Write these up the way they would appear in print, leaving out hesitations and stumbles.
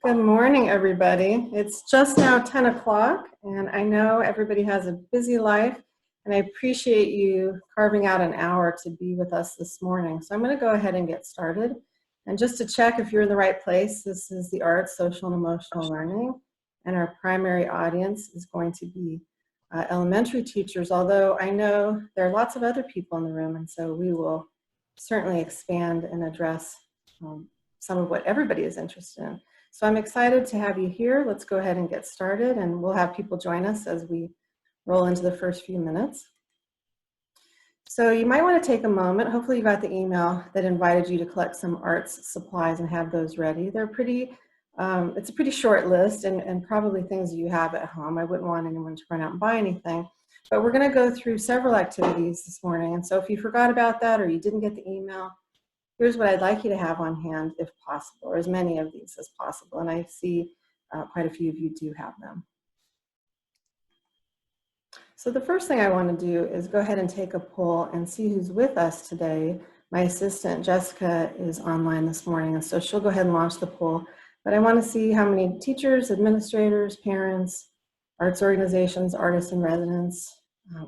Good morning, everybody. It's just now 10 o'clock, and I know everybody has a busy life, and I appreciate you carving out an hour to be with us this morning. So I'm going to go ahead and get started. And just to check if you're in the right place, this is the Arts, Social, and Emotional Learning, and our primary audience is going to be elementary teachers, although I know there are lots of other people in the room, and so we will certainly expand and address some of what everybody is interested in. So I'm excited to have you here. Let's go ahead and get started, and we'll have people join us as we roll into the first few minutes. So you might want to take a moment. Hopefully you got the email that invited you to collect some arts supplies and have those ready. They're pretty, it's a pretty short list and probably things you have at home. I wouldn't want anyone to run out and buy anything. But we're going to go through several activities this morning. And so if you forgot about that or you didn't get the email, here's what I'd like you to have on hand if possible, or as many of these as possible. And I see quite a few of you do have them. So the first thing I want to do is go ahead and take a poll and see who's with us today. My assistant, Jessica, is online this morning, and so she'll go ahead and launch the poll. But I want to see how many teachers, administrators, parents, arts organizations, artists in residence,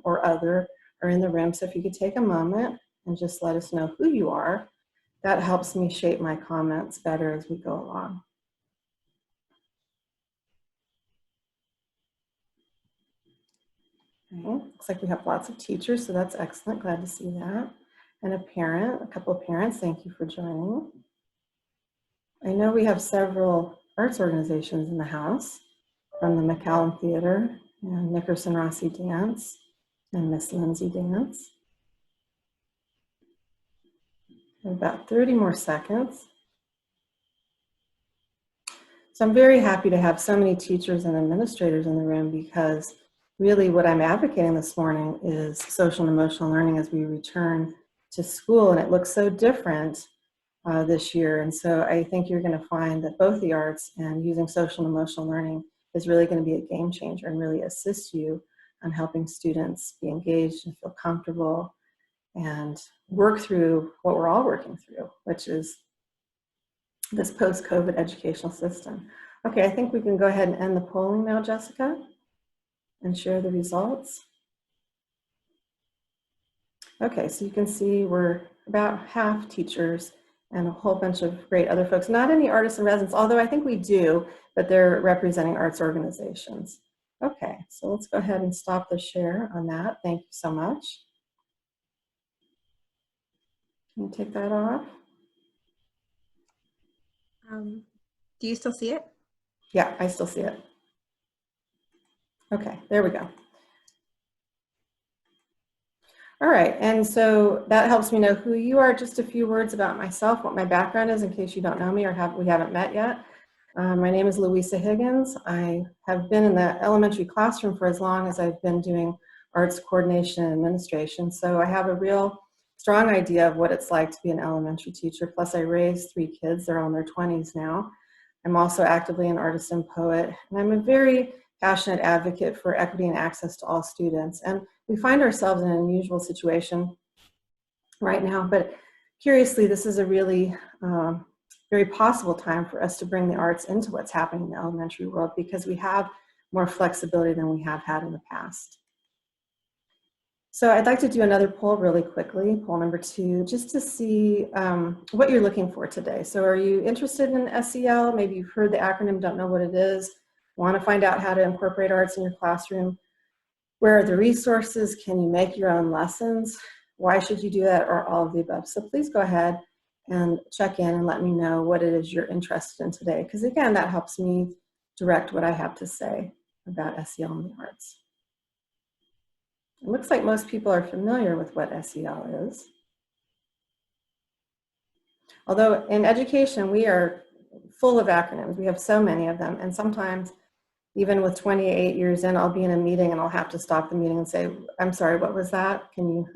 or other are in the room. So if you could take a moment and just let us know who you are. That helps me shape my comments better as we go along. Okay. Looks like we have lots of teachers, so that's excellent. Glad to see that. And a couple of parents, thank you for joining. I know we have several arts organizations in the house, from the McCallum Theater and Nickerson Rossi Dance and Miss Lindsay Dance. About 30 more seconds. So I'm very happy to have so many teachers and administrators in the room, because really what I'm advocating this morning is social and emotional learning as we return to school, and it looks so different this year. And so I think you're going to find that both the arts and using social and emotional learning is really going to be a game changer and really assist you on helping students be engaged and feel comfortable and work through what we're all working through, which is this post-COVID educational system. Okay, I think we can go ahead and end the polling now, Jessica, and share the results. Okay, so you can see we're about half teachers and a whole bunch of great other folks. Not any artists in residence, although I think we do, but they're representing arts organizations. Okay, so let's go ahead and stop the share on that. Thank you so much. Can you take that off? Do you still see it? Yeah, I still see it. Okay, there we go. All right, and so that helps me know who you are. Just a few words about myself, what my background is, in case you don't know me or we haven't met yet. My name is Louisa Higgins. I have been in the elementary classroom for as long as I've been doing arts coordination and administration, so I have a real strong idea of what it's like to be an elementary teacher. Plus I raised 3 kids, they're all in their 20s now. I'm also actively an artist and poet, and I'm a very passionate advocate for equity and access to all students. And we find ourselves in an unusual situation right now, but curiously, this is a really very possible time for us to bring the arts into what's happening in the elementary world, because we have more flexibility than we have had in the past. So I'd like to do another poll really quickly, poll number 2, just to see what you're looking for today. So are you interested in SEL? Maybe you've heard the acronym, don't know what it is, want to find out how to incorporate arts in your classroom. Where are the resources? Can you make your own lessons? Why should you do that, or all of the above? So please go ahead and check in and let me know what it is you're interested in today, because again, that helps me direct what I have to say about SEL in the arts. It looks like most people are familiar with what SEL is. Although in education, we are full of acronyms. We have so many of them, and sometimes even with 28 years in, I'll be in a meeting and I'll have to stop the meeting and say, I'm sorry, what was that? Can you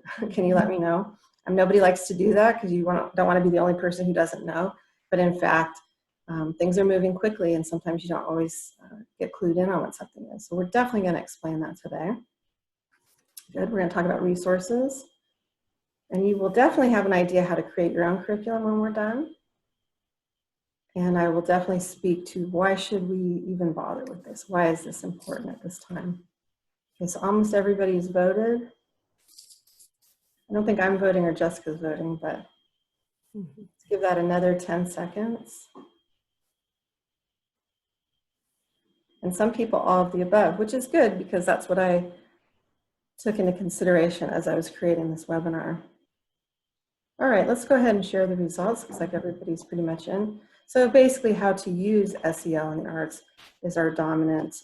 let me know? Nobody likes to do that, because you don't want to be the only person who doesn't know. But in fact, things are moving quickly, and sometimes you don't always get clued in on what something is. So we're definitely going to explain that today. Good, we're going to talk about resources. And you will definitely have an idea how to create your own curriculum when we're done. And I will definitely speak to why should we even bother with this? Why is this important at this time? Okay, so almost everybody's voted. I don't think I'm voting or Jessica's voting, but let's give that another 10 seconds. And some people all of the above, which is good because that's what I took into consideration as I was creating this webinar. All right, let's go ahead and share the results. Looks like everybody's pretty much in. So basically how to use SEL in the arts is our dominant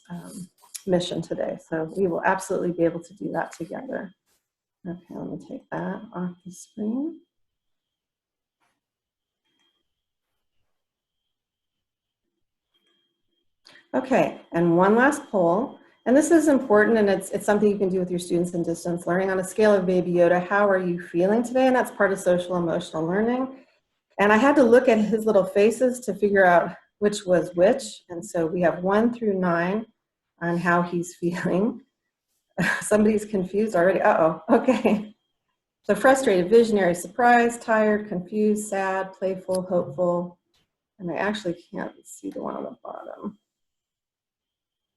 mission today. So we will absolutely be able to do that together. Okay, let me take that off the screen. Okay, and one last poll. And this is important, and it's something you can do with your students in distance learning. On a scale of Baby Yoda, how are you feeling today? And that's part of social emotional learning. And I had to look at his little faces to figure out which was which. And so we have 1 through 9 on how he's feeling. Somebody's confused already. Uh-oh, okay. So frustrated, visionary, surprised, tired, confused, sad, playful, hopeful. And I actually can't see the one on the bottom.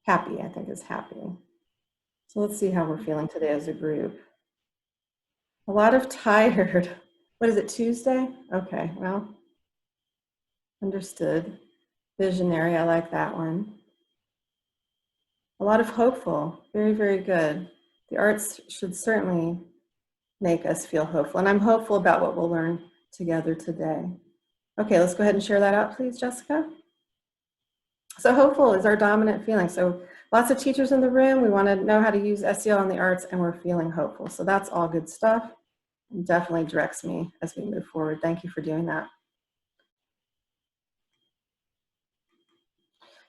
Happy, I think is happy. So let's see how we're feeling today as a group. A lot of tired. What is it, Tuesday? Okay, well, understood. Visionary, I like that one. A lot of hopeful, very, very good. The arts should certainly make us feel hopeful, and I'm hopeful about what we'll learn together today. Okay, let's go ahead and share that out, please, Jessica. So hopeful is our dominant feeling. So lots of teachers in the room, we want to know how to use SEL in the arts, and we're feeling hopeful. So that's all good stuff. It definitely directs me as we move forward. Thank you for doing that.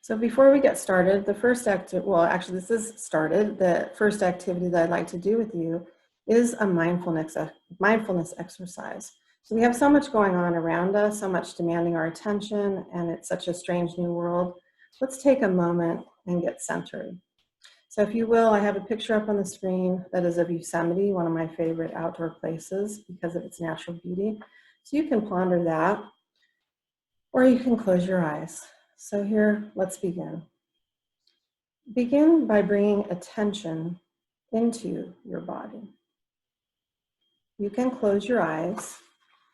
So before we get started, the first activity, well, actually this is started, the first activity that I'd like to do with you is a mindfulness exercise. So we have so much going on around us, so much demanding our attention, and it's such a strange new world. Let's take a moment and get centered. So if you will, I have a picture up on the screen that is of Yosemite, one of my favorite outdoor places because of its natural beauty. So you can ponder that, or you can close your eyes. So here, let's begin. Begin by bringing attention into your body. You can close your eyes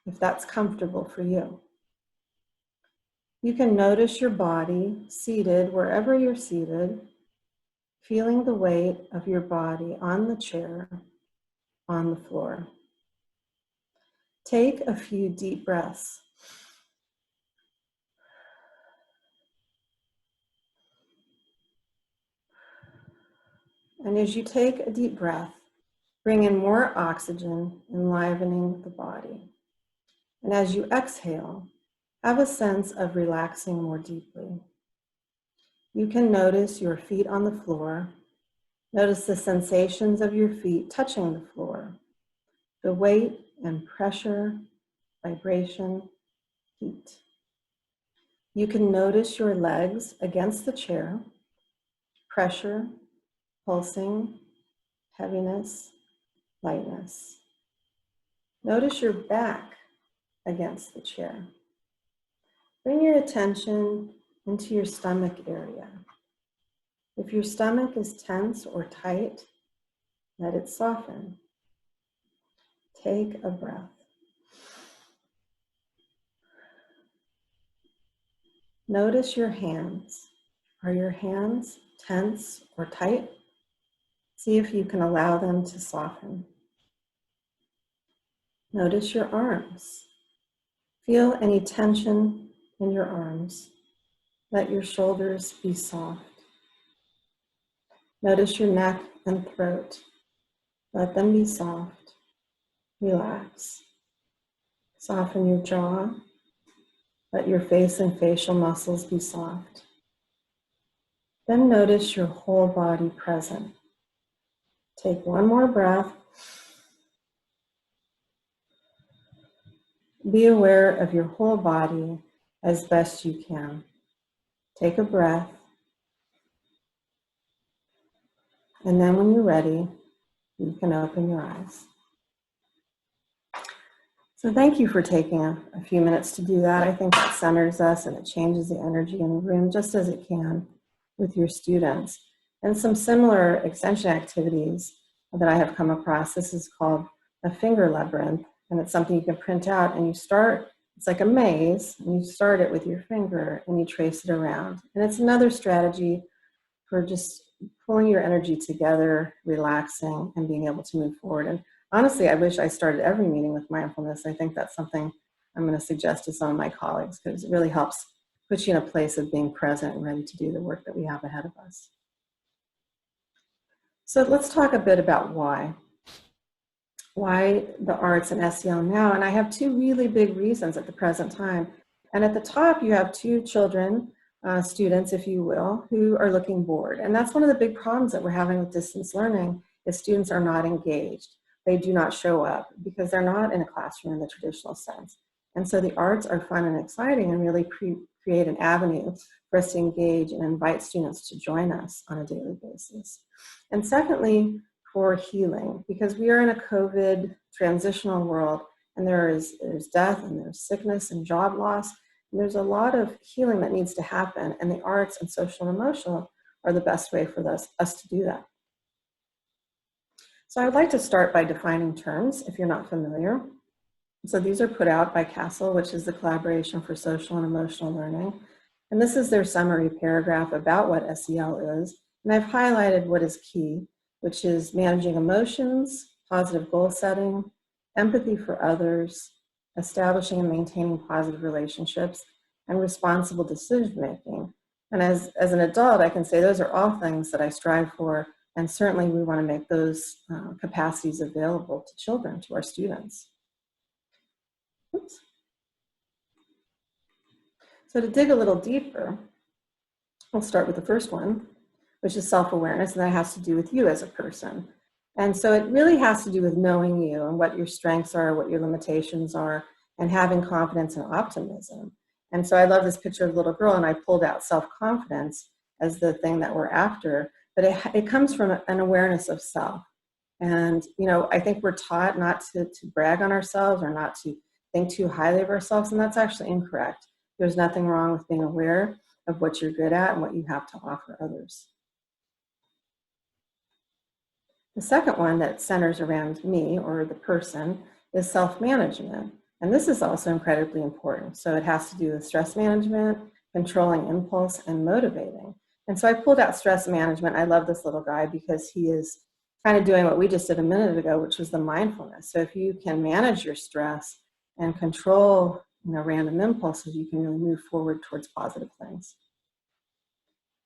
if that's comfortable for you. You can notice your body seated wherever you're seated, feeling the weight of your body on the chair, on the floor. Take a few deep breaths. And as you take a deep breath, bring in more oxygen, enlivening the body. And as you exhale, have a sense of relaxing more deeply. You can notice your feet on the floor. Notice the sensations of your feet touching the floor, the weight and pressure, vibration, heat. You can notice your legs against the chair, pressure, pulsing, heaviness, lightness. Notice your back against the chair. Bring your attention into your stomach area. If your stomach is tense or tight, let it soften. Take a breath. Notice your hands. Are your hands tense or tight? See if you can allow them to soften. Notice your arms. Feel any tension in your arms. Let your shoulders be soft. Notice your neck and throat. Let them be soft. Relax. Soften your jaw. Let your face and facial muscles be soft. Then notice your whole body present. Take one more breath. Be aware of your whole body as best you can. Take a breath. And then when you're ready, you can open your eyes. So thank you for taking a few minutes to do that. I think that centers us and it changes the energy in the room just as it can with your students. And some similar extension activities that I have come across. This is called a finger labyrinth, and it's something you can print out, and you start, it's like a maze, and you start it with your finger and you trace it around. And it's another strategy for just pulling your energy together, relaxing, and being able to move forward. And honestly, I wish I started every meeting with mindfulness. I think that's something I'm going to suggest to some of my colleagues because it really helps put you in a place of being present and ready to do the work that we have ahead of us. So let's talk a bit about why. Why the arts and SEL now? And I have two really big reasons at the present time. And at the top, you have two children, students, if you will, who are looking bored. And that's one of the big problems that we're having with distance learning is students are not engaged. They do not show up because they're not in a classroom in the traditional sense. And so the arts are fun and exciting and really create an avenue for us to engage and invite students to join us on a daily basis. And secondly, for healing, because we are in a COVID transitional world, and there's death and there's sickness and job loss, and there's a lot of healing that needs to happen, and the arts and social and emotional are the best way for us to do that. So I would like to start by defining terms, if you're not familiar. So these are put out by CASEL, which is the Collaboration for Social and Emotional Learning. And this is their summary paragraph about what SEL is. And I've highlighted what is key, which is managing emotions, positive goal setting, empathy for others, establishing and maintaining positive relationships, and responsible decision making. And as an adult, I can say those are all things that I strive for, and certainly we want to make those capacities available to children, to our students. Oops. So to dig a little deeper, I'll start with the first one, which is self-awareness, and that has to do with you as a person. And so it really has to do with knowing you and what your strengths are, what your limitations are, and having confidence and optimism. And so I love this picture of the little girl, and I pulled out self-confidence as the thing that we're after, but it comes from an awareness of self. And, you know, I think we're taught not to brag on ourselves or not to think too highly of ourselves, and that's actually incorrect. There's nothing wrong with being aware of what you're good at and what you have to offer others. The second one that centers around me or the person is self-management. And this is also incredibly important. So it has to do with stress management, controlling impulse, and motivating. And so I pulled out stress management. I love this little guy because he is kind of doing what we just did a minute ago, which was the mindfulness. So if you can manage your stress and control, you know, random impulses, you can really move forward towards positive things.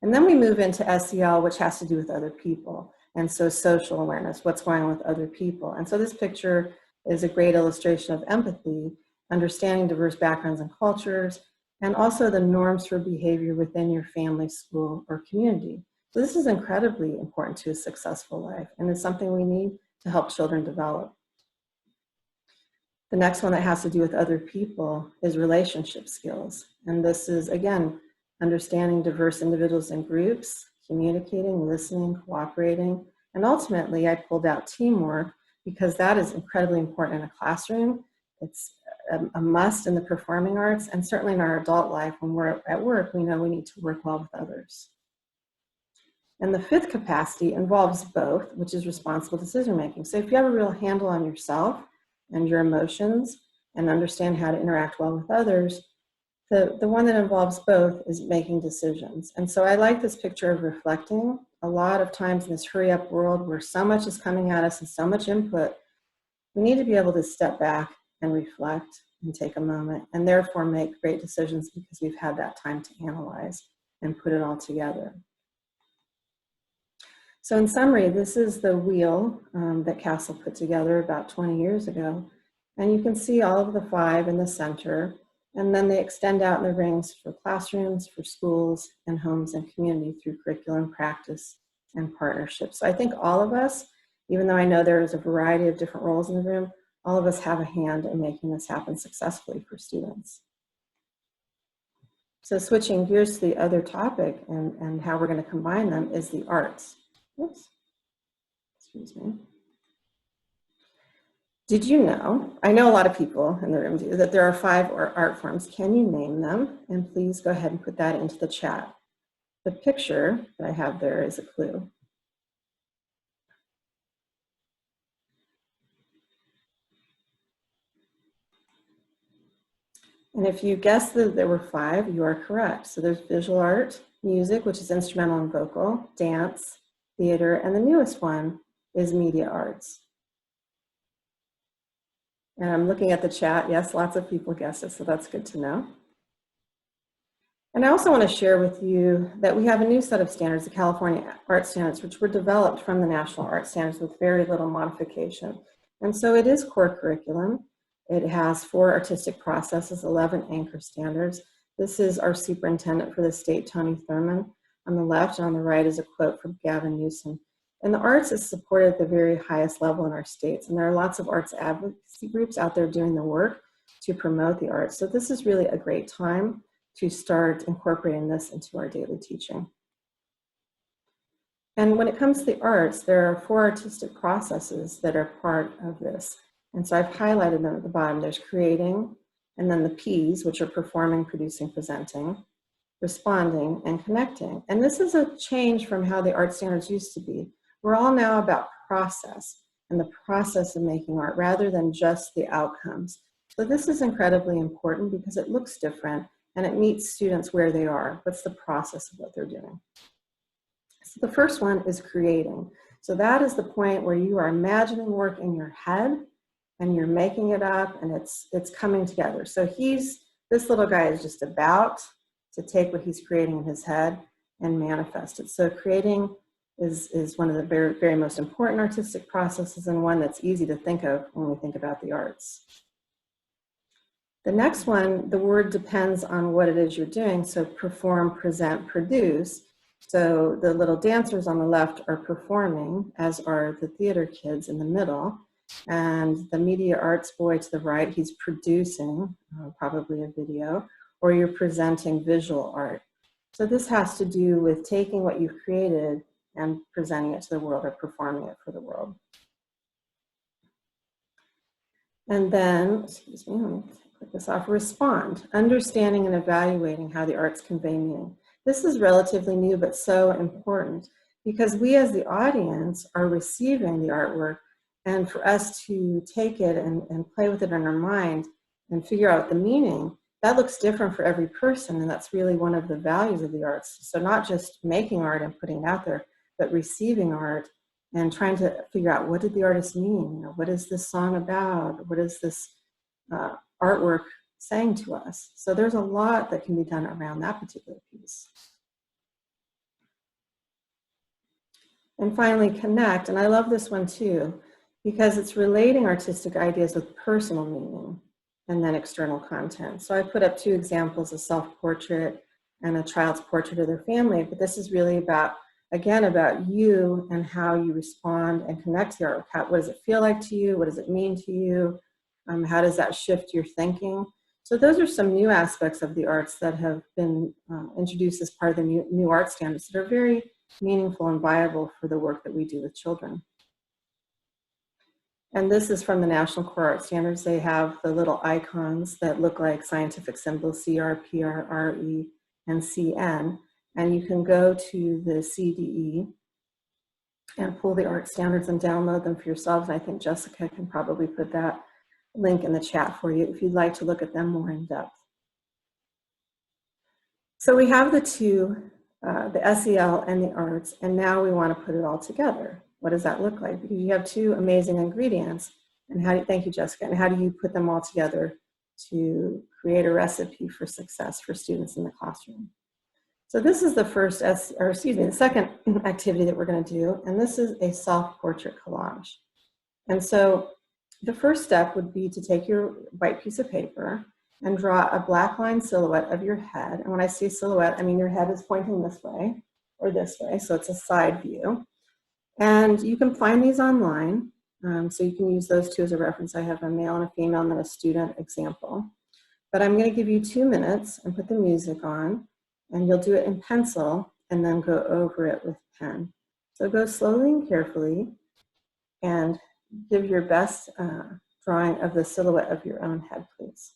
And then we move into SEL, which has to do with other people. And so social awareness, what's going on with other people. And so this picture is a great illustration of empathy, understanding diverse backgrounds and cultures, and also the norms for behavior within your family, school, or community. So this is incredibly important to a successful life, and it's something we need to help children develop. The next one that has to do with other people is relationship skills. And this is, again, understanding diverse individuals and groups, communicating, listening, cooperating, and ultimately I pulled out teamwork because that is incredibly important in a classroom. It's a must in the performing arts, and certainly in our adult life when we're at work, we know we need to work well with others. And the fifth capacity involves both, which is responsible decision making. So if you have a real handle on yourself and your emotions and understand how to interact well with others, the one that involves both is making decisions. And so I like this picture of reflecting. A lot of times in this hurry up world where so much is coming at us and so much input, we need to be able to step back and reflect and take a moment and therefore make great decisions because we've had that time to analyze and put it all together. So in summary, this is the wheel that CASEL put together about 20 years ago. And you can see all of the 5 in the center. And then they extend out in the rings for classrooms, for schools, and homes and community through curriculum, practice, and partnerships. So I think all of us, even though I know there is a variety of different roles in the room, all of us have a hand in making this happen successfully for students. So switching gears to the other topic and how we're going to combine them is the arts. Oops. Excuse me. Did you know, I know a lot of people in the room do, that there are 5 art forms. Can you name them? And please go ahead and put that into the chat. The picture that I have there is a clue. And if you guessed that there were 5, you are correct. So there's visual art, music, which is instrumental and vocal, dance, theater, and the newest one is media arts. And I'm looking at the chat. Yes, lots of people guessed it, so that's good to know. And I also want to share with you that we have a new set of standards, the California Art Standards, which were developed from the National Art Standards with very little modification. And so it is core curriculum. It has 4 artistic processes, 11 anchor standards. This is our superintendent for the state, Tony Thurman. On the left and on the right is a quote from Gavin Newsom. And the arts is supported at the very highest level in our states. And there are lots of arts advocacy groups out there doing the work to promote the arts. So this is really a great time to start incorporating this into our daily teaching. And when it comes to the arts, there are 4 artistic processes that are part of this. And so I've highlighted them at the bottom. There's creating, and then the P's, which are performing, producing, presenting, responding, and connecting. And this is a change from how the art standards used to be. We're all now about process and the process of making art rather than just the outcomes. So this is incredibly important because it looks different and it meets students where they are. What's the process of what they're doing? So the first one is creating. So that is the point where you are imagining work in your head and you're making it up and it's coming together. So this little guy is just about to take what he's creating in his head and manifest it. So creating is one of the very, very most important artistic processes and one that's easy to think of when we think about the arts. The next one, the word depends on what it is you're doing. So perform, present, produce. So the little dancers on the left are performing, as are the theater kids in the middle. And the media arts boy to the right, he's producing probably a video, or you're presenting visual art. So this has to do with taking what you've created and presenting it to the world or performing it for the world. And then, excuse me, let me click this off, respond, understanding and evaluating how the arts convey meaning. This is relatively new, but so important because we as the audience are receiving the artwork, and for us to take it and play with it in our mind and figure out the meaning, that looks different for every person, and that's really one of the values of the arts. So not just making art and putting it out there, but receiving art and trying to figure out, what did the artist mean? You know, what is this song about? What is this artwork saying to us? So there's a lot that can be done around that particular piece. And finally, connect. And I love this one too, because it's relating artistic ideas with personal meaning and then external content. So I put up 2 examples, a self-portrait and a child's portrait of their family, but this is really about, again, about you and how you respond and connect to the artwork. What does it feel like to you? What does it mean to you? How does that shift your thinking? So those are some new aspects of the arts that have been introduced as part of the new art standards that are very meaningful and viable for the work that we do with children. And this is from the National Core Art Standards. They have the little icons that look like scientific symbols, CR, PR, RE, and CN. And you can go to the CDE and pull the art standards and download them for yourselves. And I think Jessica can probably put that link in the chat for you if you'd like to look at them more in depth. So we have the 2, the SEL and the arts, and now we want to put it all together. What does that look like? Because you have 2 amazing ingredients, and thank you, Jessica, and how do you put them all together to create a recipe for success for students in the classroom? So this is the second activity that we're going to do, and this is a self-portrait collage. And so the first step would be to take your white piece of paper and draw a black line silhouette of your head. And when I say silhouette, I mean your head is pointing this way or this way, so it's a side view. And you can find these online, so you can use those 2 as a reference. I have a male and a female and then a student example. But I'm going to give you 2 minutes and put the music on, and you'll do it in pencil and then go over it with pen. So go slowly and carefully and give your best drawing of the silhouette of your own head, please.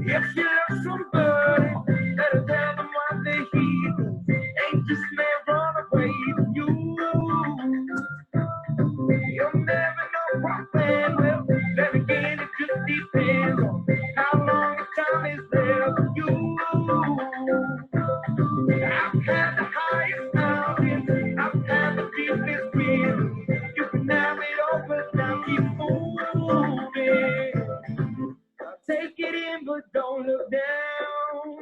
If you love somebody, better tell them what they hear. Anxious may run away from you. You'll never know what plan will. Then again, it just depends on how long the time is left for you. I've had the highest mountains, I've had the deepest winds. You can have it all, but now keep moving. Take it in, but don't look down.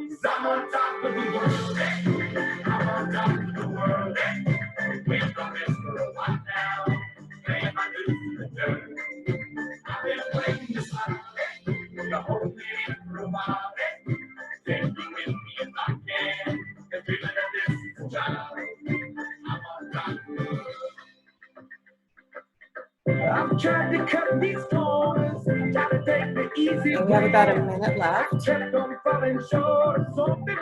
'Cause I'm on top of the world. I'm on top of the world. We've done this for a while now. Paying my dues to the dirt. I've been waiting to smile. The whole thing for a while. Take you with me if I can. And feeling that this is a child. I'm on top of the world. I've tried to cut these corners, try to take the easy And we have about a minute left. kept on falling short of something.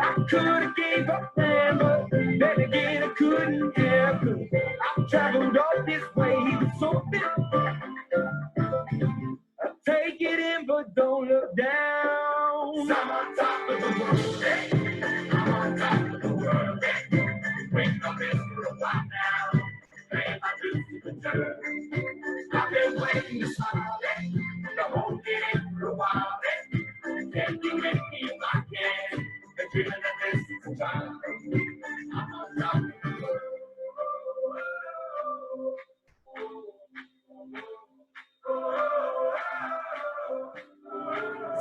I could have gave up then, but then again I couldn't have. 'Cause I've traveled all this way with something. I take it in, but don't look down. 'Cause I'm on top of the world. I'm on top of the world. Waiting on this for a while now. Paying my dues to the dirt. I've been waiting to smile. The whole thing for a while. Can you make me if I can? And feeling that this is a child. I'm on top of the world.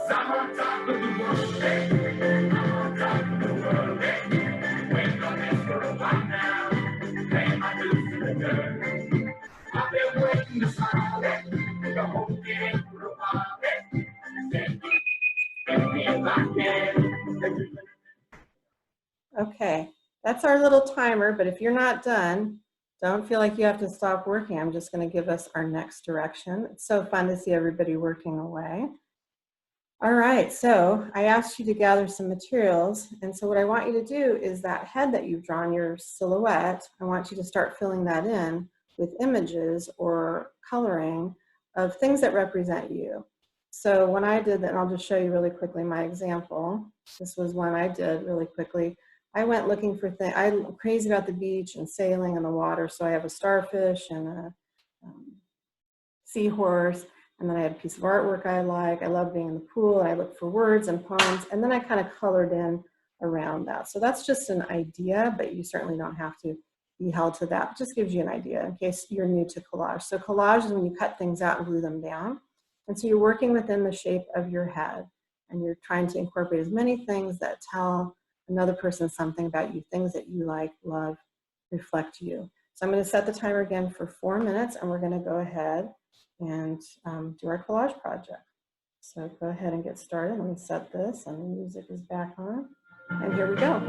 I'm on top of the world. I'm on top of the world. Waiting on this for a while now. Paying my dues to the dirt. I've been waiting to smile. The whole thing for a while. Can you make me if I can? Okay, that's our little timer, but if you're not done, don't feel like you have to stop working. I'm just going to give us our next direction. It's so fun to see everybody working away. All right, so I asked you to gather some materials, and so what I want you to do is that head that you've drawn, your silhouette, I want you to start filling that in with images or coloring of things that represent you. So when I did that, and I'll just show you really quickly my example. This was one I did really quickly. I went looking for things. I'm crazy about the beach and sailing in the water, so I have a starfish and a seahorse, and then I had a piece of artwork I like. I love being in the pool. I look for words and poems, and then I kind of colored in around that. So that's just an idea, but you certainly don't have to be held to that. It just gives you an idea in case you're new to collage. So collage is when you cut things out and glue them down. And so you're working within the shape of your head, and you're trying to incorporate as many things that tell another person something about you, things that you like, love, reflect you. So I'm going to set the timer again for 4 minutes, and we're going to go ahead and do our collage project. So go ahead and get started. Let me set this, and the music is back on. And here we go.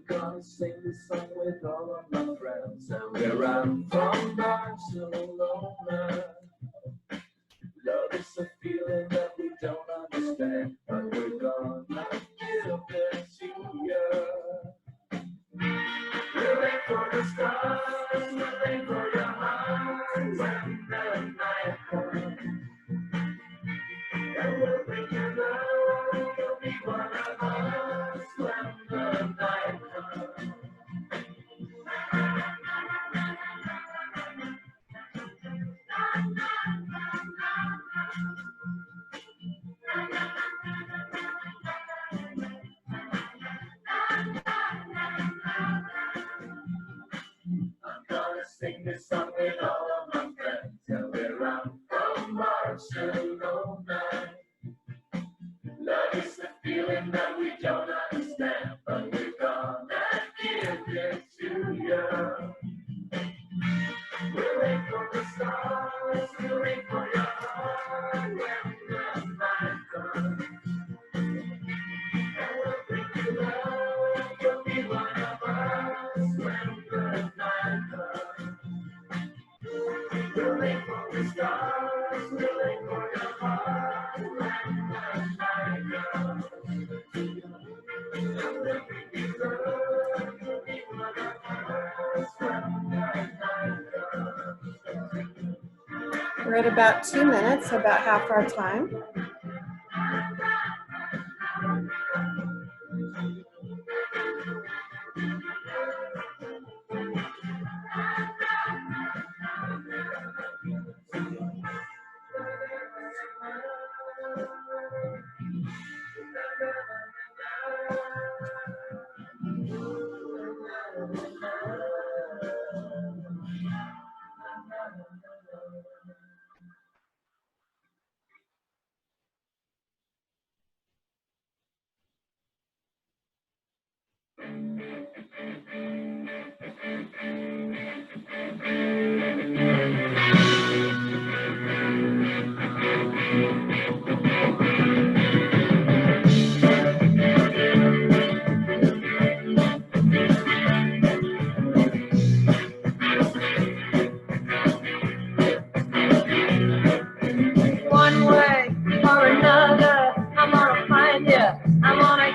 Gonna sing this song with all of my friends, and where I'm from, Barcelona. Love is a feeling that we don't understand, but we're gonna give it to you. We'll aim for the stars, we'll aim for your heart when the night comes. And we'll bring you love, you'll be one of us when the night comes. sing this song with all of my friends. Yeah, we're out from Barcelona. Love is the feeling that we don't understand, but we're gonna give it to you. We'll wait for the stars, we'll wait for your heart when the night comes. And we'll bring you love, you'll be one of us when the night comes. We'll wait for the stars, we'll wait for your heart when the night comes. And we'll bring you love, you'll be one of us when the night comes. We're at about 2 minutes, so about half our time. One way or another, I'm gonna find you. I'm gonna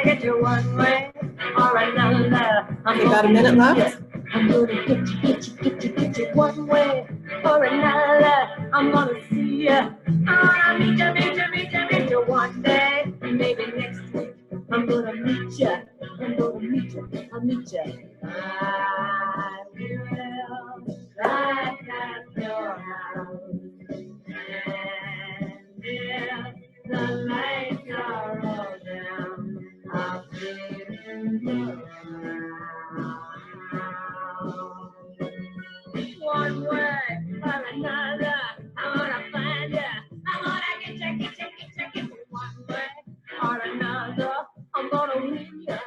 get you one way or another. Okay, about a minute left. I'm gonna get you one way or another. I'm gonna see you. I'm gonna meet you one day, maybe next week. I'm gonna meet you. I'll meet you. I will right at your house. And if the lights are all down, I'll be in the one way or another, I'm gonna find you. I'm gonna get you one way or another. I'm gonna win you.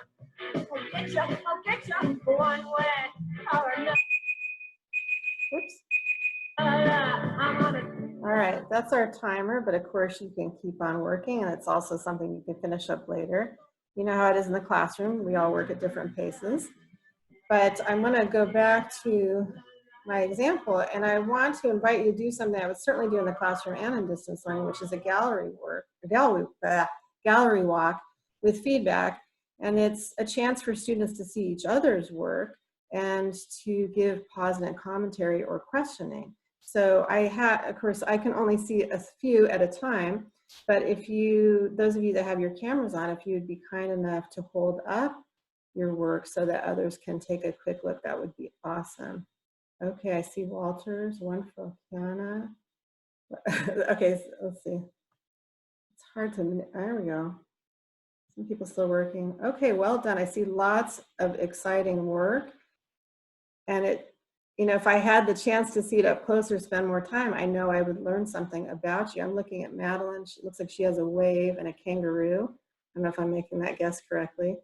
I'll get you one way or another. Oops. I'm gonna. All right, that's our timer, but of course you can keep on working, and it's also something you can finish up later. You know how it is in the classroom. We all work at different paces. But I'm going to go back to my example, and I want to invite you to do something I would certainly do in the classroom and in distance learning, which is a gallery walk with feedback. And it's a chance for students to see each other's work and to give positive commentary or questioning. So of course, I can only see a few at a time, but if those of you that have your cameras on, if you would be kind enough to hold up your work so that others can take a quick look, that would be awesome. Okay, I see Walters, one for Kiana. Okay, so let's see. It's hard to, there we go. Some people still working. Okay, well done. I see lots of exciting work. And if I had the chance to see it up close or spend more time, I know I would learn something about you. I'm looking at Madeline. She looks like she has a wave and a kangaroo. I don't know if I'm making that guess correctly.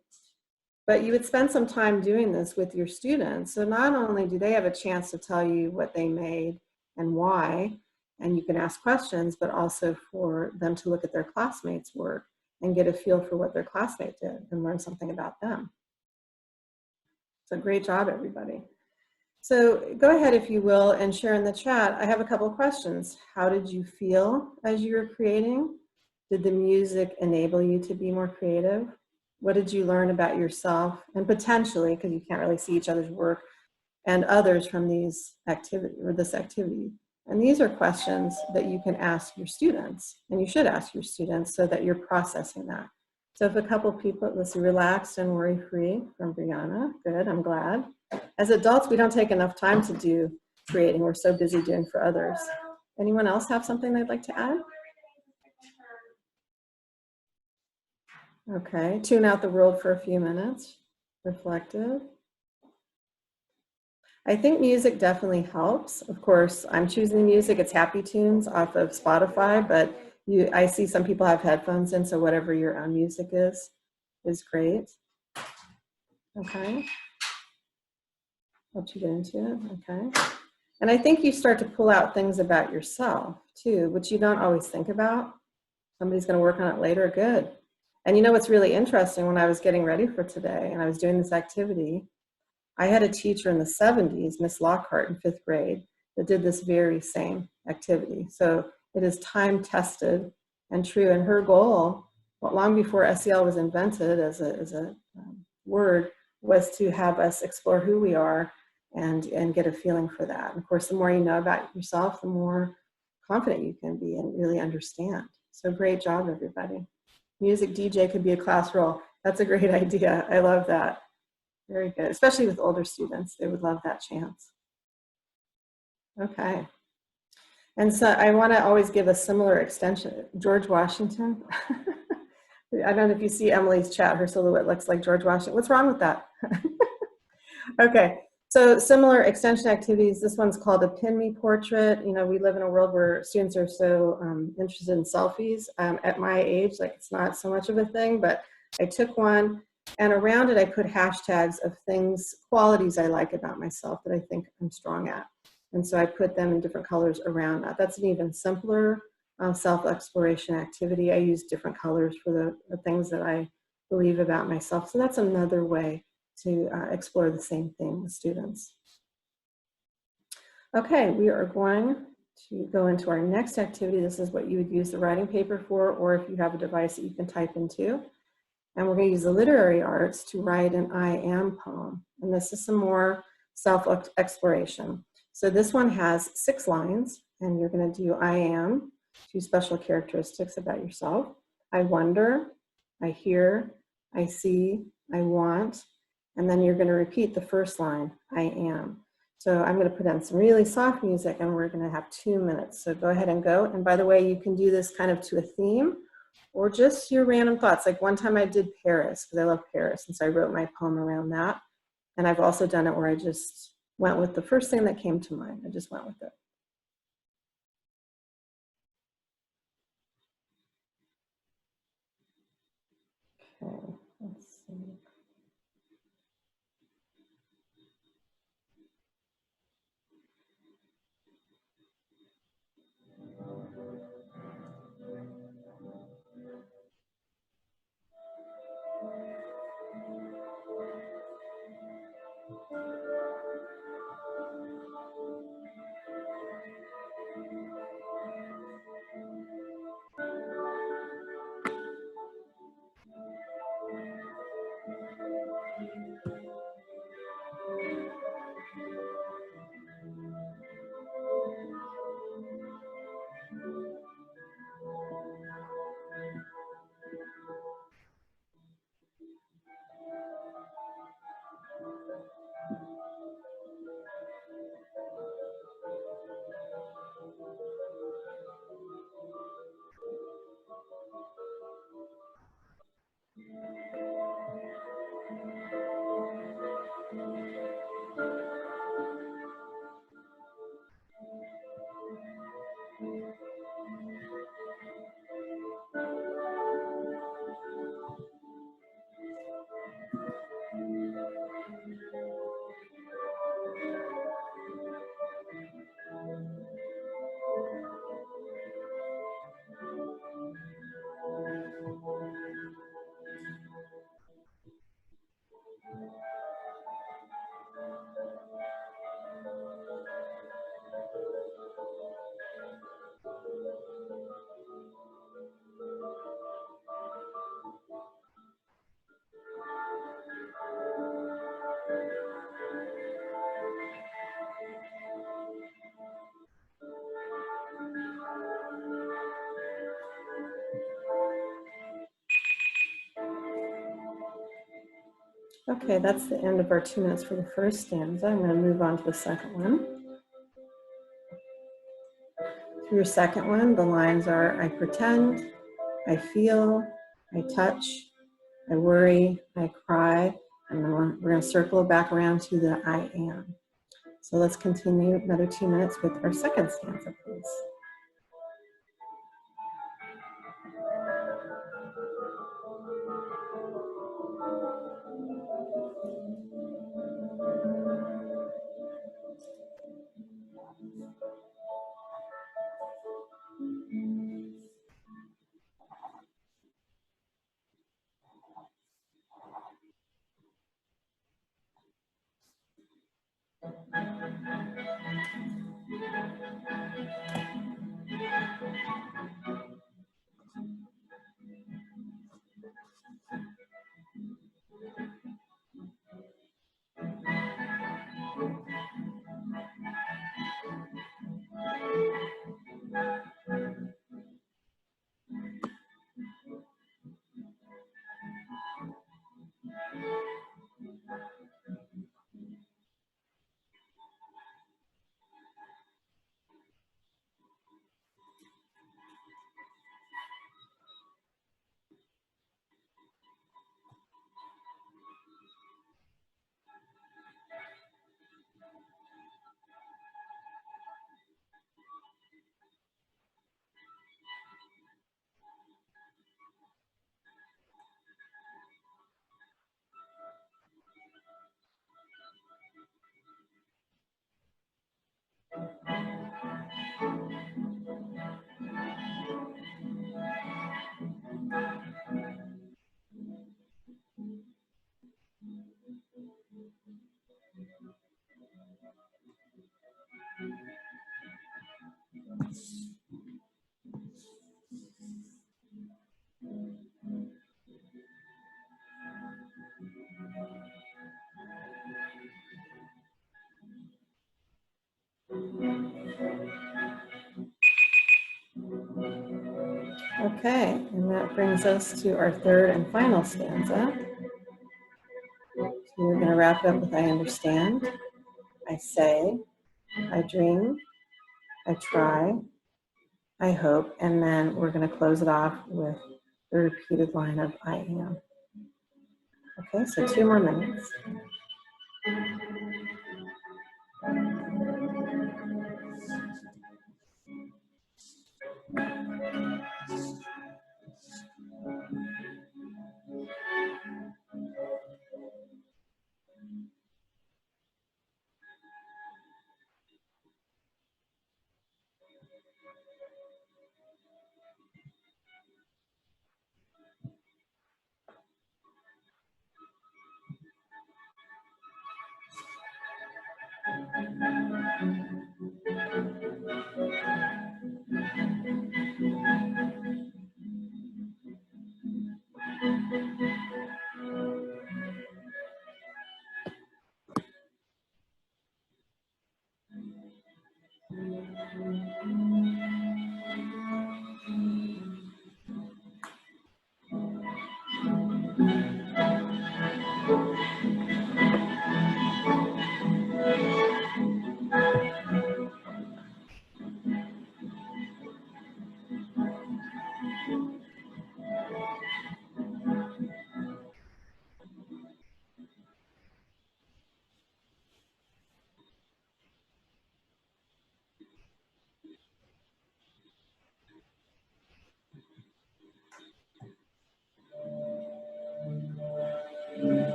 But you would spend some time doing this with your students. So not only do they have a chance to tell you what they made and why, and you can ask questions, but also for them to look at their classmates' work and get a feel for what their classmate did and learn something about them. So great job, everybody. So go ahead, if you will, and share in the chat. I have a couple of questions. How did you feel as you were creating? Did the music enable you to be more creative? What did you learn about yourself and potentially, because you can't really see each other's work, and others from this activity? And these are questions that you can ask your students, and you should ask your students so that you're processing that. So if a couple people, let's see, relaxed and worry-free from Brianna. Good, I'm glad. As adults, we don't take enough time to do creating. We're so busy doing for others. Anyone else have something they'd like to add? Okay, tune out the world for a few minutes. Reflective. I think music definitely helps. Of course, I'm choosing music. It's Happy Tunes off of Spotify, but I see some people have headphones in, so whatever your own music is great. Okay. Let you get into it. Okay. And I think you start to pull out things about yourself too, which you don't always think about. Somebody's going to work on it later. Good. And you know what's really interesting, when I was getting ready for today and I was doing this activity, I had a teacher in the 70s, Miss Lockhart in 5th grade, that did this very same activity. So it is time tested and true. And her goal, well, long before SEL was invented as a word, was to have us explore who we are and get a feeling for that. And of course, the more you know about yourself, the more confident you can be and really understand. So great job, everybody. Music DJ could be a class role. That's a great idea. I love that. Very good, especially with older students. They would love that chance. Okay. And so I want to always give a similar extension. George Washington. I don't know if you see Emily's chat. Her silhouette looks like George Washington. What's wrong with that? Okay. So similar extension activities. This one's called a pin me portrait. You know, we live in a world where students are so interested in selfies. At my age, like it's not so much of a thing, but I took one. And around it, I put hashtags of things, qualities I like about myself that I think I'm strong at. And so I put them in different colors around that. That's an even simpler self-exploration activity. I use different colors for the things that I believe about myself. So that's another way to explore the same thing with students. Okay, we are going to go into our next activity. This is what you would use the writing paper for, or if you have a device that you can type into. And we're going to use the literary arts to write an I am poem. And this is some more self-exploration. So this one has 6 lines, and you're going to do I am, 2 special characteristics about yourself. I wonder, I hear, I see, I want, and then you're going to repeat the first line, I am. So I'm going to put on some really soft music, and we're going to have 2 minutes. So go ahead and go. And by the way, you can do this kind of to a theme, or just your random thoughts. Like one time I did Paris, because I love Paris, and so I wrote my poem around that. And I've also done it where I just went with the first thing that came to mind. I just went with it. Okay, let's see. Okay, that's the end of our 2 minutes for the first stanza. I'm going to move on to the second one. For your second one, the lines are, I pretend, I feel, I touch, I worry, I cry, and then we're going to circle back around to the I am. So let's continue another 2 minutes with our second stanza, please. Okay, and that brings us to our third and final stanza. So we're going to wrap it up with I understand, I say, I dream, I try, I hope, and then we're going to close it off with the repeated line of I am. Okay, so 2 more minutes.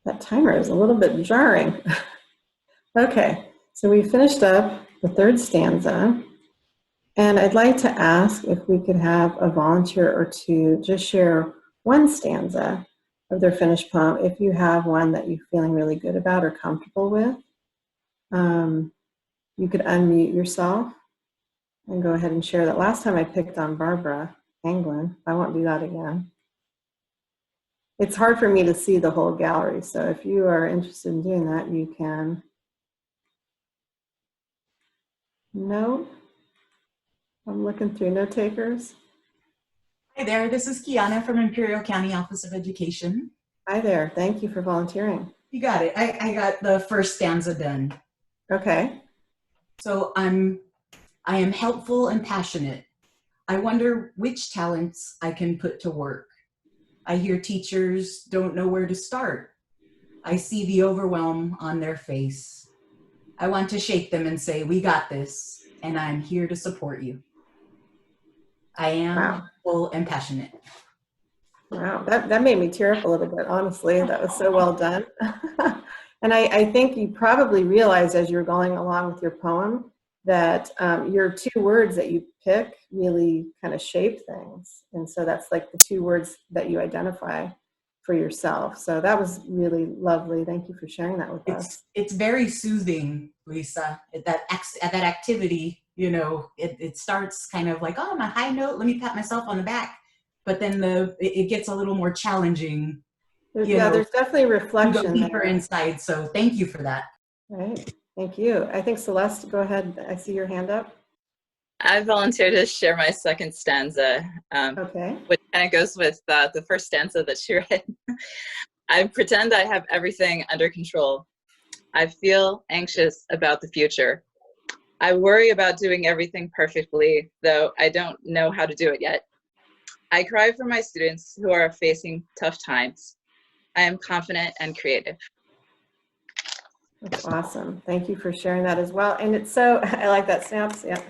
That timer is a little bit jarring. Okay, so we finished up the third stanza, and I'd like to ask if we could have a volunteer or two just share one stanza of their finished poem, if you have one that you're feeling really good about or comfortable with. You could unmute yourself and go ahead and share that. Last time I picked on Barbara Anglin. I won't do that again. It's hard for me to see the whole gallery, so if you are interested in doing that, you can. No, I'm looking through no takers. Hi there, this is Kiana from Imperial County Office of Education. Hi there, thank you for volunteering. You got it. I got the first stanza done. Okay, So I am helpful and passionate. I wonder which talents I can put to work. I hear teachers don't know where to start. I see the overwhelm on their face. I want to shake them and say, we got this, and I'm here to support you. I am Wow. helpful and passionate. Wow, that made me tear up a little bit, honestly. That was so well done. And I think you probably realized as you're going along with your poem that your 2 words that you pick really kind of shape things. And so that's like the 2 words that you identify for yourself. So that was really lovely. Thank you for sharing that with us. It's very soothing, Lisa. That activity, you know, it starts kind of like, oh, I'm a high note, let me pat myself on the back. But then it gets a little more challenging. Yeah, there's definitely You reflection go deeper there. inside. So thank you for that. Right, thank you. I think Celeste, go ahead. I see your hand up. I volunteered to share my second stanza, Okay. which kind of goes with the first stanza that she read. I pretend I have everything under control. I feel anxious about the future. I worry about doing everything perfectly, though I don't know how to do it yet. I cry for my students who are facing tough times. I am confident and creative. That's awesome. Thank you for sharing that as well. And it's so, I like that snaps. Yeah.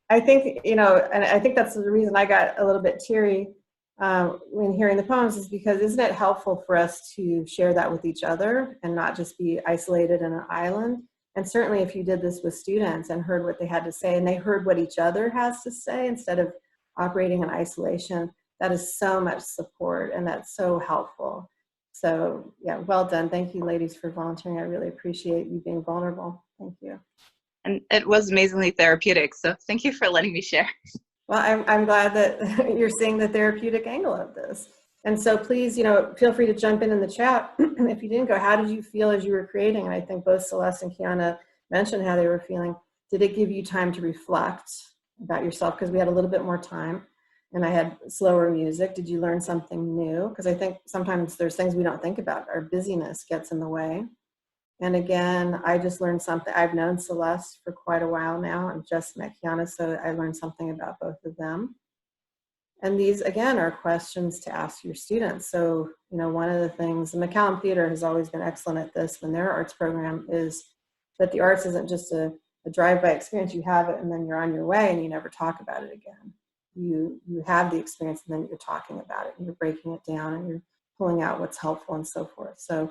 I think, you know, and I think that's the reason I got a little bit teary when hearing the poems is because isn't it helpful for us to share that with each other and not just be isolated in an island? And certainly if you did this with students and heard what they had to say and they heard what each other has to say instead of operating in isolation, that is so much support and that's so helpful. So yeah, well done. Thank you ladies for volunteering. I really appreciate you being vulnerable. Thank you. And it was amazingly therapeutic, so thank you for letting me share. Well, I'm glad that you're seeing the therapeutic angle of this. And so please, you know, feel free to jump in the chat. If you didn't go, how did you feel as you were creating? And I think both Celeste and Kiana mentioned how they were feeling. Did it give you time to reflect about yourself? Because we had a little bit more time and I had slower music. Did you learn something new? Because I think sometimes there's things we don't think about. Our busyness gets in the way. And again, I just learned something. I've known Celeste for quite a while now and just met Kiana, so I learned something about both of them. And these, again, are questions to ask your students. So, you know, one of the things, the McCallum Theater has always been excellent at this when their arts program is that the arts isn't just a drive-by experience. You have it and then you're on your way and you never talk about it again. You have the experience and then you're talking about it and you're breaking it down and you're pulling out what's helpful and so forth. So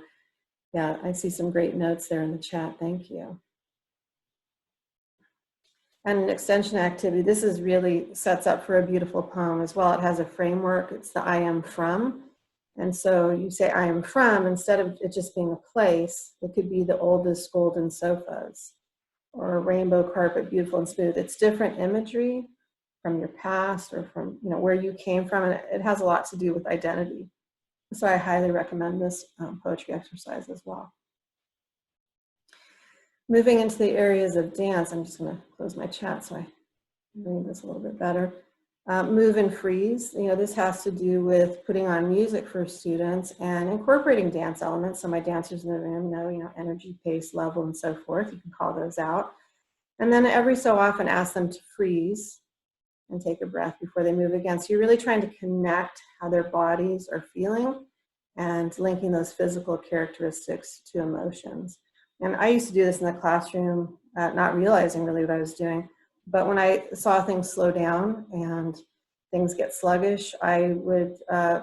yeah, I see some great notes there in the chat. Thank you. And an extension activity, this is really sets up for a beautiful poem as well. It has a framework. It's the I am from. And so you say I am from, instead of it just being a place, it could be the oldest golden sofas or a rainbow carpet, beautiful and smooth. It's different imagery from your past or from, you know, where you came from. And it has a lot to do with identity. So I highly recommend this poetry exercise as well. Moving into the areas of dance, I'm just going to close my chat so I read this a little bit better. Move and freeze. You know, this has to do with putting on music for students and incorporating dance elements. So my dancers in the room know, you know, energy, pace, level, and so forth. You can call those out. And then every so often ask them to freeze and take a breath before they move again. So you're really trying to connect how their bodies are feeling and linking those physical characteristics to emotions. And I used to do this in the classroom, not realizing really what I was doing. But when I saw things slow down and things get sluggish, I would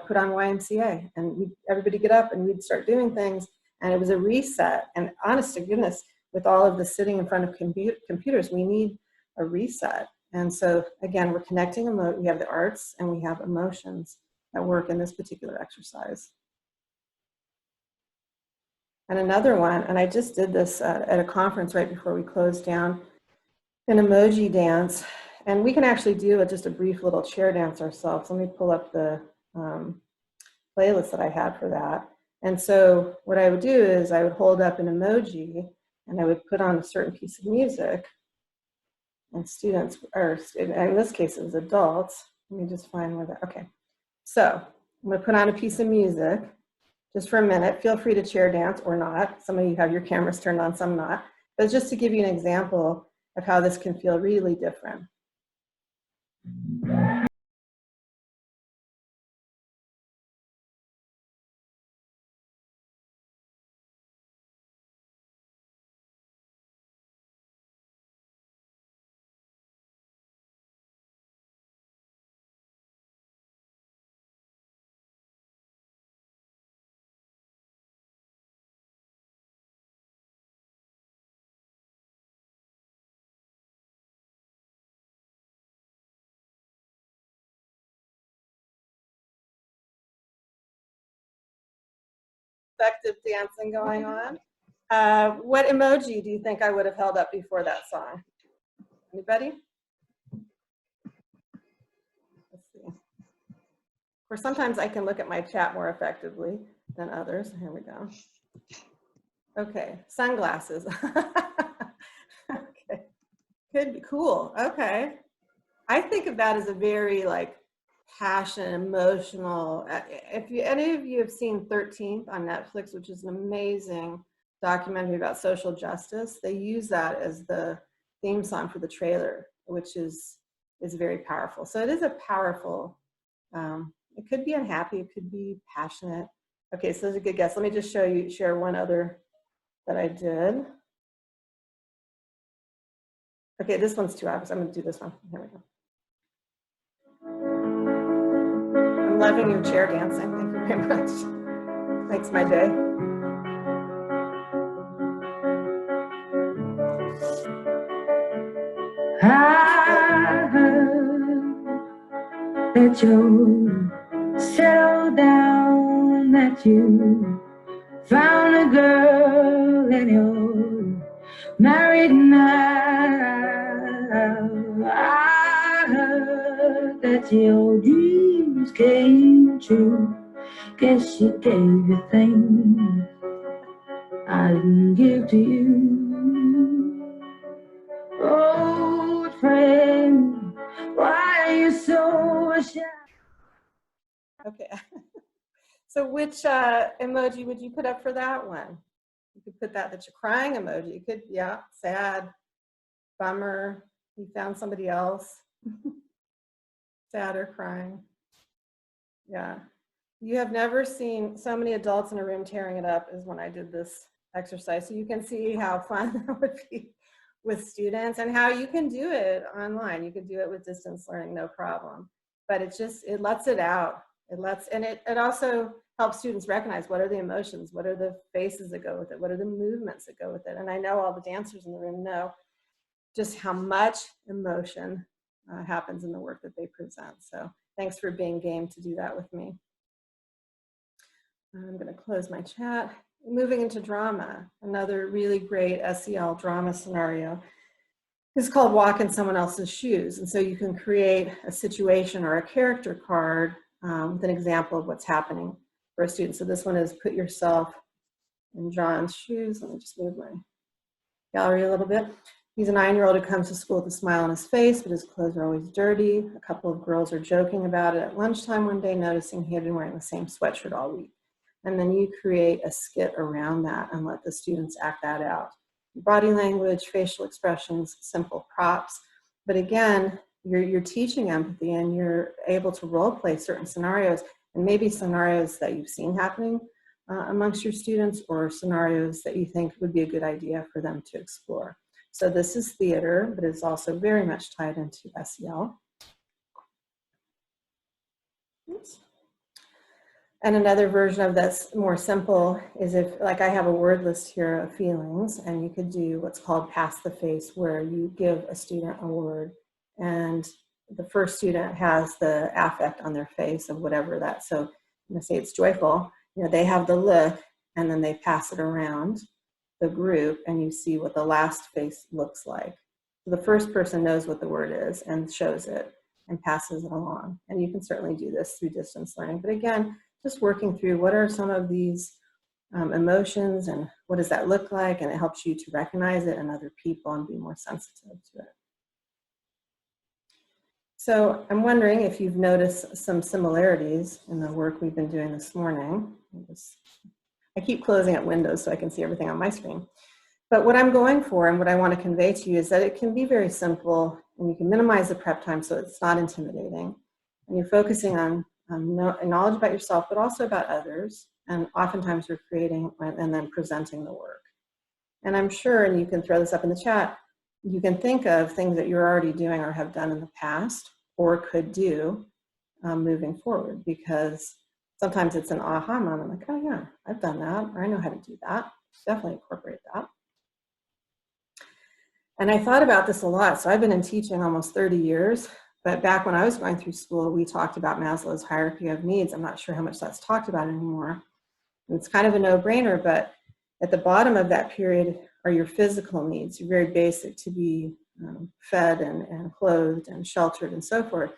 put on YMCA and everybody get up and we'd start doing things. And it was a reset. And honest to goodness, with all of the sitting in front of computers, we need a reset. And so again, we're connecting, we have the arts and we have emotions that work in this particular exercise. And another one, and I just did this at a conference right before we closed down, an emoji dance. And we can actually do just a brief little chair dance ourselves. Let me pull up the playlist that I had for that. And so what I would do is I would hold up an emoji and I would put on a certain piece of music, and students, or in this case it was adults. Let me just find where that, okay. So I'm gonna put on a piece of music just for a minute. Feel free to chair dance or not. Some of you have your cameras turned on, some not. But just to give you an example of how this can feel really different. Effective dancing going on. What emoji do you think I would have held up before that song? Anybody? Let's see. Of course, sometimes I can look at my chat more effectively than others. Here we go. Okay, sunglasses. Okay, could be cool. Okay. I think of that as a very like passionate, emotional. If any of you have seen 13th on Netflix, which is an amazing documentary about social justice, they use that as the theme song for the trailer, which is very powerful. So it is a powerful, it could be unhappy, it could be passionate. Okay, so that's a good guess. Let me just share one other that I did. Okay, this one's too obvious. I'm gonna do this one. Here we go. I'm loving your chair dancing. Thank you very much. Makes my day. I heard that you settled down, that you found a girl and you're married now. I heard that your dreams came true. Guess she gave you things I didn't give to you. Old friend, why are you so shy? Okay. So which emoji would you put up for that one? You could put that you're crying emoji. You could, yeah, sad, bummer, you found somebody else. Sad or crying. Yeah. You have never seen so many adults in a room tearing it up as when I did this exercise. So you can see how fun that would be with students and how you can do it online. You can do it with distance learning, no problem. But it lets it out. It also helps students recognize what are the emotions, what are the faces that go with it, what are the movements that go with it. And I know all the dancers in the room know just how much emotion happens in the work that they present. So thanks for being game to do that with me. I'm going to close my chat. Moving into drama, another really great SEL drama scenario is called Walk in Someone Else's Shoes. And so you can create a situation or a character card with an example of what's happening for a student. So this one is put yourself in John's shoes. Let me just move my gallery a little bit. He's a 9-year-old who comes to school with a smile on his face, but his clothes are always dirty. A couple of girls are joking about it at lunchtime one day, noticing he had been wearing the same sweatshirt all week. And then you create a skit around that and let the students act that out. Body language, facial expressions, simple props. But again, you're teaching empathy and you're able to role play certain scenarios, and maybe scenarios that you've seen happening amongst your students, or scenarios that you think would be a good idea for them to explore. So this is theater, but it's also very much tied into SEL. Oops. And another version of this, more simple, is if, like I have a word list here of feelings, and you could do what's called pass the face, where you give a student a word, and the first student has the affect on their face of whatever that, so I'm gonna say it's joyful, you know, they have the look, and then they pass it around the group, and you see what the last face looks like. So the first person knows what the word is and shows it and passes it along. And you can certainly do this through distance learning, but again, just working through what are some of these emotions and what does that look like, and it helps you to recognize it in other people and be more sensitive to it. So I'm wondering if you've noticed some similarities in the work we've been doing this morning. I keep closing up windows so I can see everything on my screen. But what I'm going for and what I want to convey to you is that it can be very simple, and you can minimize the prep time so it's not intimidating. And you're focusing on knowledge about yourself, but also about others. And oftentimes you're creating and then presenting the work. And I'm sure, and you can throw this up in the chat, you can think of things that you're already doing or have done in the past or could do moving forward, because sometimes it's an aha moment, like, oh yeah, I've done that, or I know how to do that. Definitely incorporate that. And I thought about this a lot. So I've been in teaching almost 30 years, but back when I was going through school, we talked about Maslow's hierarchy of needs. I'm not sure how much that's talked about anymore. And it's kind of a no-brainer, but at the bottom of that period are your physical needs. You're very basic to be fed and clothed and sheltered and so forth.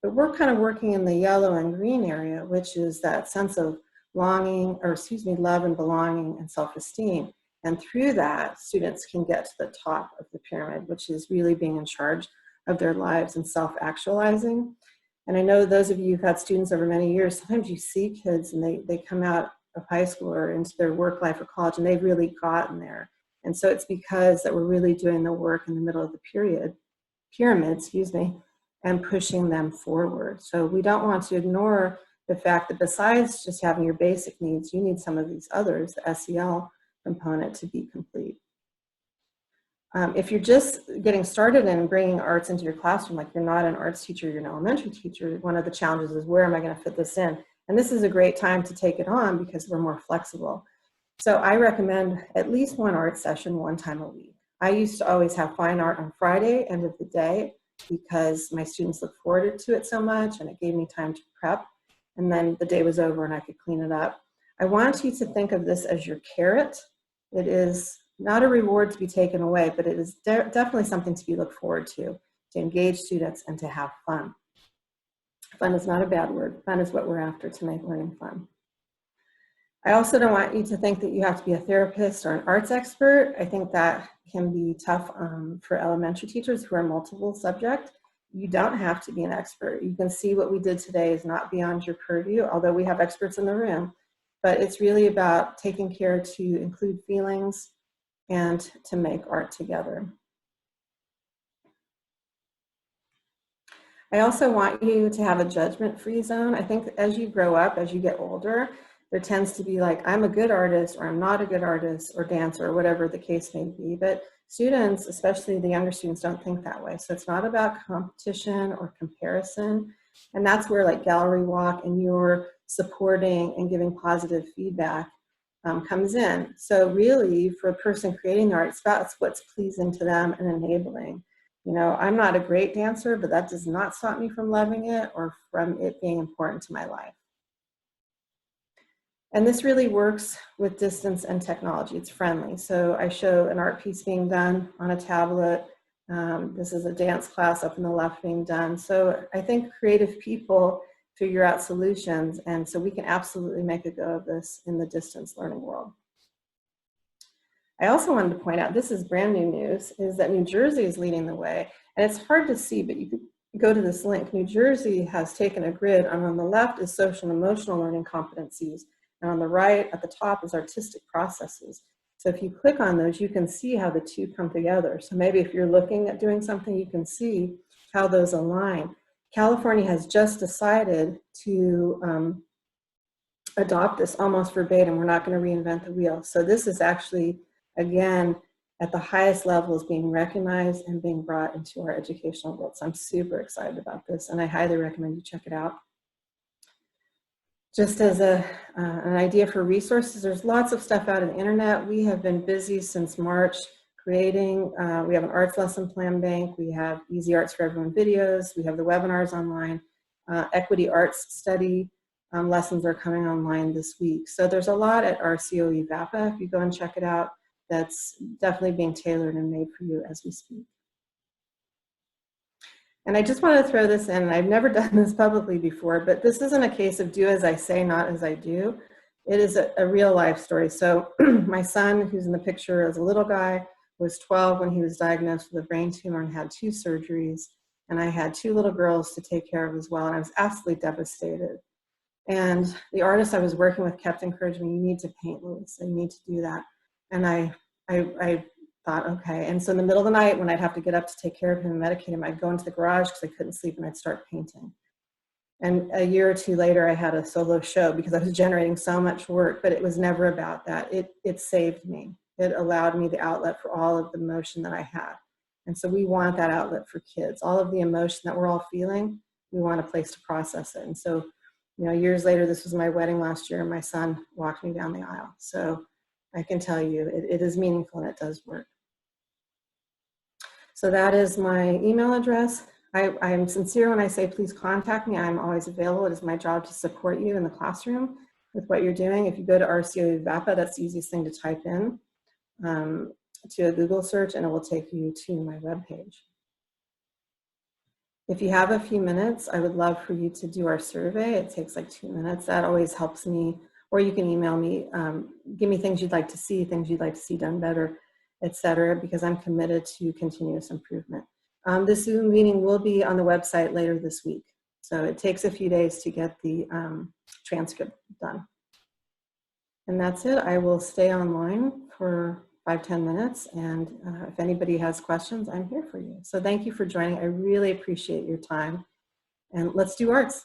But we're kind of working in the yellow and green area, which is that sense of longing, or excuse me, love and belonging and self-esteem. And through that, students can get to the top of the pyramid, which is really being in charge of their lives and self-actualizing. And I know those of you who've had students over many years, sometimes you see kids and they come out of high school or into their work life or college and they've really gotten there. And so it's because that we're really doing the work in the middle of the pyramid, excuse me, and pushing them forward. So we don't want to ignore the fact that besides just having your basic needs, you need some of these others, the SEL component, to be complete. If you're just getting started in bringing arts into your classroom, like you're not an arts teacher, you're an elementary teacher, one of the challenges is, where am I going to fit this in? And this is a great time to take it on because we're more flexible. So I recommend at least one art session one time a week. I used to always have fine art on Friday, end of the day, because my students look forward to it so much and it gave me time to prep. And then the day was over and I could clean it up. I want you to think of this as your carrot. It is not a reward to be taken away, but it is definitely something to be looked forward to engage students and to have fun. Fun is not a bad word. Fun is what we're after, to make learning fun. I also don't want you to think that you have to be a therapist or an arts expert. I think that can be tough for elementary teachers who are multiple subject. You don't have to be an expert. You can see what we did today is not beyond your purview, although we have experts in the room, but it's really about taking care to include feelings and to make art together. I also want you to have a judgment-free zone. I think as you grow up, as you get older, there tends to be like, I'm a good artist, or I'm not a good artist, or dancer, or whatever the case may be. But students, especially the younger students, don't think that way. So it's not about competition or comparison. And that's where like Gallery Walk and your supporting and giving positive feedback comes in. So really, for a person creating the art, it's about what's pleasing to them and enabling. You know, I'm not a great dancer, but that does not stop me from loving it or from it being important to my life. And this really works with distance and technology. It's friendly. So I show an art piece being done on a tablet. This is a dance class up in the left being done. So I think creative people figure out solutions, and so we can absolutely make a go of this in the distance learning world. I also wanted to point out, this is brand new news, is that New Jersey is leading the way. And it's hard to see, but you could go to this link. New Jersey has taken a grid, and on the left is social and emotional learning competencies. And on the right, at the top, is artistic processes. So if you click on those, you can see how the two come together. So maybe if you're looking at doing something, you can see how those align. California has just decided to adopt this almost verbatim. We're not going to reinvent the wheel. So this is actually, again, at the highest levels being recognized and being brought into our educational world. So I'm super excited about this, and I highly recommend you check it out. Just as an idea for resources, there's lots of stuff out on the internet. We have been busy since March creating, we have an arts lesson plan bank, we have Easy Arts for Everyone videos, we have the webinars online, equity arts study lessons are coming online this week. So there's a lot at our COE VAPA, if you go and check it out, that's definitely being tailored and made for you as we speak. And I just want to throw this in, and I've never done this publicly before, but this isn't a case of do as I say, not as I do. It is a real life story. So my son, who's in the picture as a little guy, was 12 when he was diagnosed with a brain tumor and had 2 surgeries. And I had 2 little girls to take care of as well. And I was absolutely devastated. And the artist I was working with kept encouraging me, you need to paint, Louisa, you need to do that. And I thought, okay. And so in the middle of the night, when I'd have to get up to take care of him and medicate him, I'd go into the garage because I couldn't sleep, and I'd start painting. And a year or 2 later, I had a solo show because I was generating so much work, but it was never about that. It saved me. It allowed me the outlet for all of the emotion that I had. And so we want that outlet for kids. All of the emotion that we're all feeling, we want a place to process it. And so, you know, years later, this was my wedding last year, and my son walked me down the aisle. So I can tell you, it is meaningful and it does work. So that is my email address. I am sincere when I say please contact me. I'm always available. It is my job to support you in the classroom with what you're doing. If you go to RCOE VAPA, that's the easiest thing to type in to a Google search, and it will take you to my webpage. If you have a few minutes, I would love for you to do our survey. It takes like 2 minutes. That always helps me. Or you can email me, give me things you'd like to see, things you'd like to see done better, etc., because I'm committed to continuous improvement. This Zoom meeting will be on the website later this week. So it takes a few days to get the transcript done. And that's it. I will stay online for 5-10 minutes. And if anybody has questions, I'm here for you. So thank you for joining. I really appreciate your time. And let's do arts.